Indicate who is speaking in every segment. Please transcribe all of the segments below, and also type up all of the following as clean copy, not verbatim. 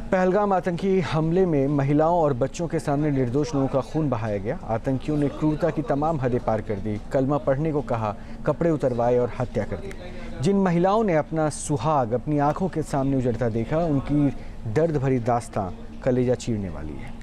Speaker 1: पहलगाम आतंकी हमले में महिलाओं और बच्चों के सामने निर्दोष लोगों का खून बहाया गया। आतंकियों ने क्रूरता की तमाम हदें पार कर दी, कलमा पढ़ने को कहा, कपड़े उतरवाए और हत्या कर दी। जिन महिलाओं ने अपना सुहाग अपनी आंखों के सामने उजड़ता देखा, उनकी दर्द भरी दास्तां कलेजा चीरने वाली है।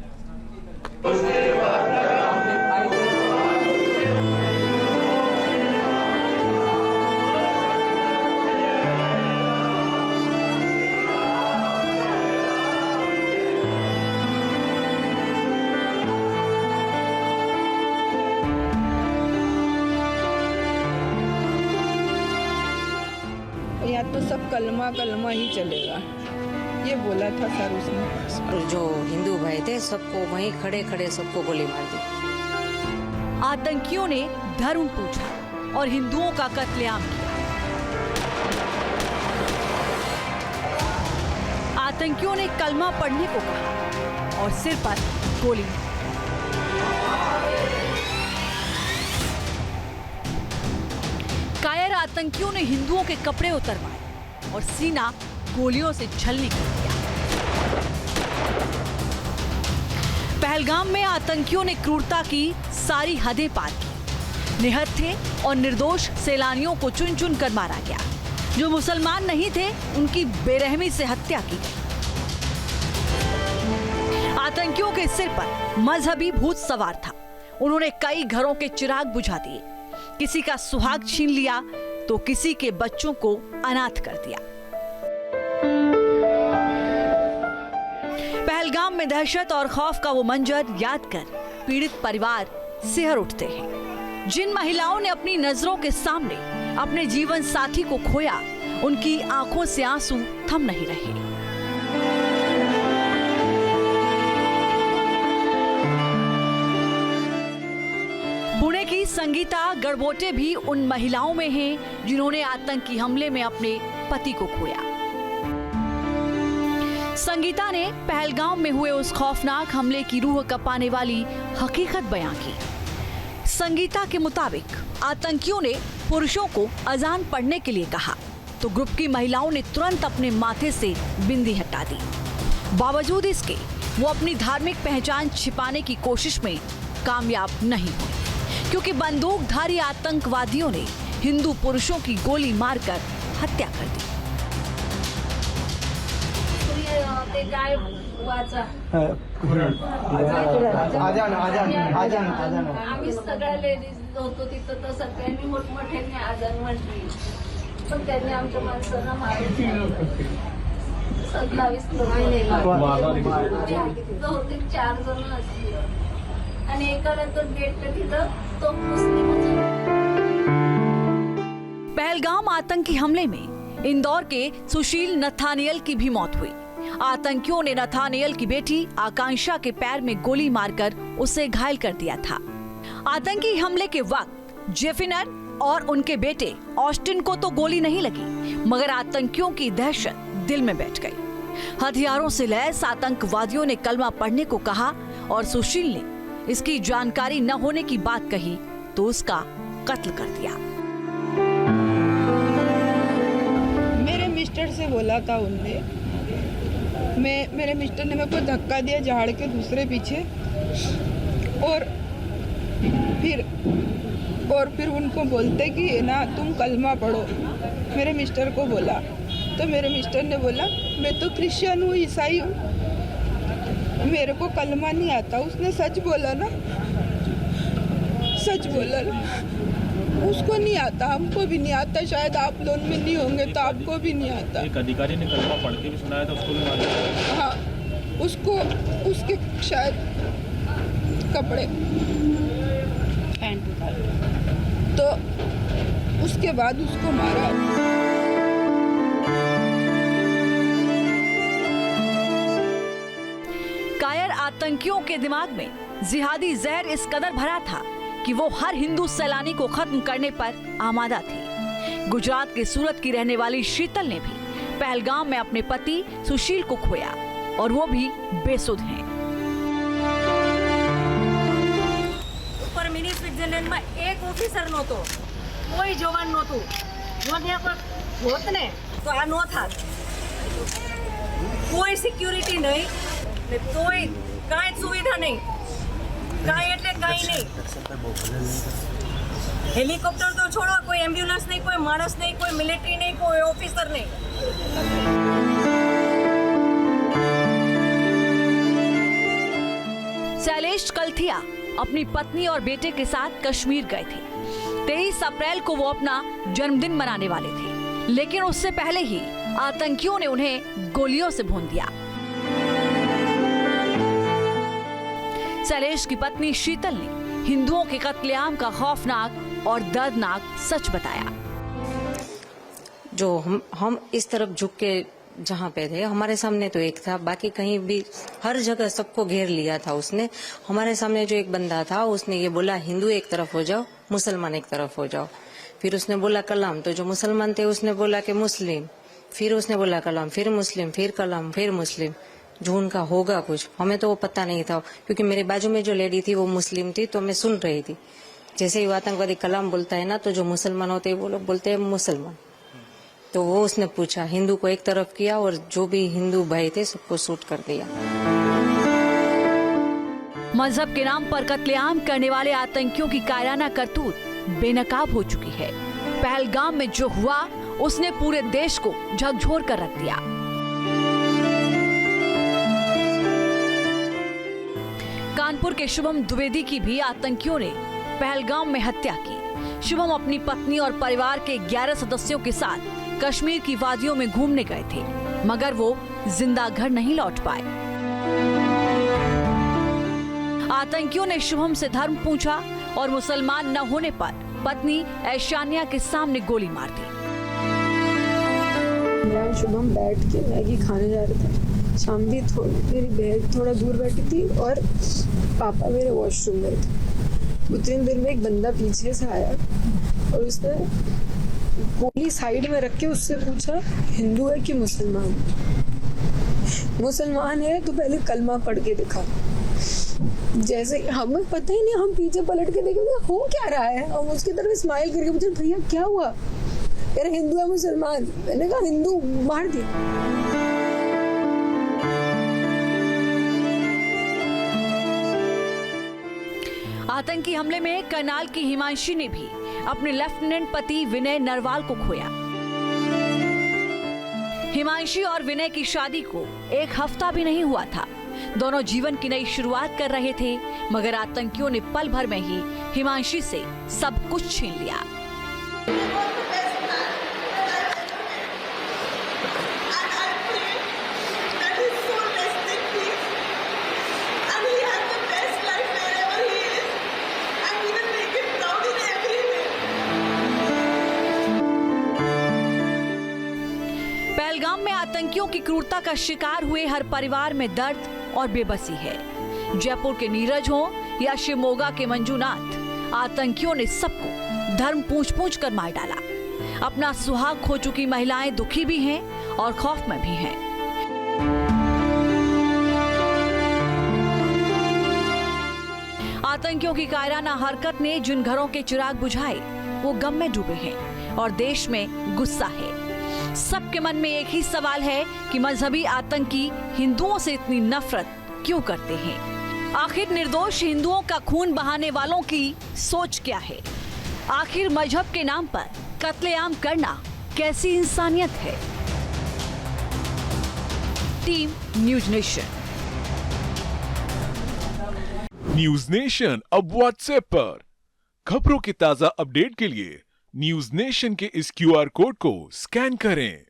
Speaker 2: यहाँ तो सब कलमा कलमा ही चलेगा, ये बोला था सर उसने।
Speaker 3: जो हिंदू भाई थे सबको वहीं खड़े खड़े सबको गोली मार दी।
Speaker 4: आतंकियों ने धर्म पूछा और हिंदुओं का कत्लेआम किया। आतंकियों ने कलमा पढ़ने को कहा और सिर पर गोली। कायर आतंकियों ने हिंदुओं के कपड़े उतरवाए और सीना गोलियों से छलनी कर दिया। पहलगाम में आतंकियों ने क्रूरता की सारी हदें पार की। निहत्थे और निर्दोष सैलानियों को चुन चुन कर मारा गया। जो मुसलमान नहीं थे उनकी बेरहमी से हत्या की गई। आतंकियों के सिर पर मजहबी भूत सवार था। उन्होंने कई घरों के चिराग बुझा दिए, किसी का सुहाग छीन लिया तो किसी के बच्चों को अनाथ कर दिया। पहलगाम में दहशत और खौफ का वो मंजर याद कर पीड़ित परिवार सिहर उठते हैं। जिन महिलाओं ने अपनी नजरों के सामने अपने जीवन साथी को खोया, उनकी आंखों से आंसू थम नहीं रहे। पुणे की संगीता गड़बोटे भी उन महिलाओं में हैं जिन्होंने आतंकी हमले में अपने पति को खोया। संगीता ने पहलगाम में हुए उस खौफनाक हमले की रूह कपाने वाली हकीकत बयां की। संगीता के मुताबिक आतंकियों ने पुरुषों को अजान पढ़ने के लिए कहा तो ग्रुप की महिलाओं ने तुरंत अपने माथे से बिंदी हटा दी। बावजूद इसके वो अपनी धार्मिक पहचान छिपाने की कोशिश में कामयाब नहीं हुई, क्योंकि बंदूकधारी आतंकवादियों ने हिंदू पुरुषों की गोली मारकर हत्या कर दी।
Speaker 5: आम्ही सगळ्या लेडीज होतो तिथं, तर सगळ्यांनी मोठमोठ्यांनी आजान म्हटली, पण त्यांनी आमच्या माणसांना मारून 27 होते, 4 जण असले आणि एकाला तर गेट तिथं तो मुस्लिम होता।
Speaker 4: पहलगाम आतंकी हमले में इंदौर के सुशील नथानियल की भी मौत हुई। आतंकियों ने नथानियल की बेटी आकांक्षा के पैर में गोली मारकर उसे घायल कर दिया था। आतंकी हमले के वक्त जेफिनर और उनके बेटे ऑस्टिन को तो गोली नहीं लगी, मगर आतंकियों की दहशत दिल में बैठ गई। हथियारों से लैस आतंकवादियों ने कलमा पढ़ने को कहा और सुशील ने इसकी जानकारी न होने की बात कही तो उसका कत्ल कर दिया।
Speaker 2: मेरे मिस्टर से बोला था उनने, मेरे मिस्टर ने मेरे को धक्का दिया झाड़ के दूसरे पीछे, और फिर उनको बोलते कि ना तुम कलमा पढ़ो। मेरे मिस्टर को बोला तो मेरे मिस्टर ने बोला मैं तो क्रिश्चियन हूँ, ईसाई हूँ, मेरे को कलमा नहीं आता। उसने सच बोला ना, सच बोला ना। उसको नहीं आता, हमको भी नहीं आता, शायद आप लोग में नहीं होंगे तो आपको भी नहीं आता।
Speaker 6: एक अधिकारी ने कलमा पढ़ के भी सुनाया था, उसको भी मारा।
Speaker 2: हाँ, उसको उसके शायद कपड़े तो उसके बाद उसको मारा।
Speaker 4: कायर आतंकियों के दिमाग में जिहादी जहर इस कदर भरा था कि वो हर हिंदू सैलानी को खत्म करने पर आमादा थे। गुजरात के सूरत की रहने वाली शीतल ने भी पहलगाम में अपने पति सुशील को खोया और वो भी बेसुध हैं।
Speaker 3: ઉપર મિની સ્વિટ્ઝરલેન્ડમાં એક ઓફિસર નહોતો, કોઈ જવાન નહોતું। જો ત્યાં કોઈ હોત ને તો આ નો થાત।
Speaker 7: કોઈ સિક્યુરિટી નહીં ને કોઈ કાંઈ સુવિધા નહીં, કાંઈ એટલે કાંઈ નહીં. હેલિકોપ્ટર તો છોડો, કોઈ એમ્બ્યુલન્સ નહીં, કોઈ માણસ નહીં, કોઈ મિલિટરી નહીં, કોઈ ઓફિસર નહીં.
Speaker 4: शैलेश कलथिया अपनी पत्नी और बेटे के साथ कश्मीर गए थे। 23 अप्रैल को वो अपना जन्मदिन मनाने वाले थे, लेकिन उससे पहले ही आतंकियों ने उन्हें गोलियों से भून दिया। शैलेश की पत्नी शीतल ने हिंदुओं के कत्लेआम का खौफनाक और दर्दनाक सच बताया।
Speaker 3: जो हम इस तरफ झुक के जहाँ पे थे, हमारे सामने तो एक था, बाकी कहीं भी हर जगह सबको घेर लिया था उसने। हमारे सामने जो एक बंदा था उसने ये बोला हिंदू एक तरफ हो जाओ, मुसलमान एक तरफ हो जाओ। फिर उसने बोला कलाम, तो जो मुसलमान थे उसने बोला कि मुस्लिम, फिर उसने बोला कलाम, फिर मुस्लिम, फिर कलाम, फिर मुस्लिम। जो उनका होगा कुछ हमें तो वो पता नहीं था, क्योंकि मेरे बाजू में जो लेडी थी वो मुस्लिम थी, तो मैं सुन रही थी। जैसे ही वो आतंकवादी कलाम बोलता है ना, तो जो मुसलमान होते हैं वो लोग बोलते हैं मुसलमान। तो वो उसने पूछा, हिंदू को एक तरफ किया और जो भी हिंदू भाई थे सबको शूट कर दिया।
Speaker 4: मजहब के नाम पर कत्लेआम करने वाले आतंकियों की कायराना करतूत बेनकाब हो चुकी है। पहलगाम में जो हुआ उसने पूरे देश को झकझोर कर रख दिया। कानपुर के शुभम द्विवेदी की भी आतंकियों ने पहलगाम में हत्या की। शुभम अपनी पत्नी और परिवार के 11 सदस्यों के साथ कश्मीर की वादियों में घूमने गए थे, मगर वो जिंदा घर नहीं लौट पाए। आतंकियों ने शुभम से धर्म पूछा और मुसलमान न होने पर पत्नी ऐशानिया के सामने गोली मार दी।
Speaker 8: मैं शुभम बैठ के मैगी खाने जा रहे थे। शाम भी मेरी बहन थोड़ा दूर बैठी थी और पापा मेरे वॉशरूम में थे। उतनी देर में एक बंदा पीछे से आया और उसने गोली साइड में रख के उससे पूछा हिंदू है कि मुसलमान। मुसलमान है तो पहले कलमा पढ़ के दिखा। जैसे हमें पता ही नहीं, हम पीछे पलट के देखेंगे हो क्या रहा है, हम उसकी तरफ स्माइल करके पूछे भैया क्या हुआ, यार हिंदू है मुसलमान। मैंने कहा हिंदू, मार दिया।
Speaker 4: आतंकी हमले में करनाल की हिमांशी ने भी अपने लेफ्टिनेंट पति विनय नरवाल को खोया। हिमांशी और विनय की शादी को एक हफ्ता भी नहीं हुआ था। दोनों जीवन की नई शुरुआत कर रहे थे, मगर आतंकियों ने पल भर में ही हिमांशी से सब कुछ छीन लिया। पहलगाम में आतंकियों की क्रूरता का शिकार हुए हर परिवार में दर्द और बेबसी है। जयपुर के नीरज हो या शिवमोगा के मंजूनाथ, आतंकियों ने सबको धर्म पूछ कर मार डाला। अपना सुहाग खो चुकी महिलाएं दुखी भी हैं और खौफ में भी हैं। आतंकियों की कायराना हरकत ने जिन घरों के चिराग बुझाए वो गम में डूबे हैं और देश में गुस्सा है। सबके मन में एक ही सवाल है कि मजहबी आतंकी हिंदुओं से इतनी नफरत क्यों करते हैं? आखिर निर्दोष हिंदुओं का खून बहाने वालों की सोच क्या है? आखिर मजहब के नाम पर कत्लेआम करना कैसी इंसानियत है? Team news nation.
Speaker 9: News nation अब व्हाट्सएप पर खबरों की ताजा अपडेट के लिए न्यूज नेशन के इस QR कोड को स्कैन करें।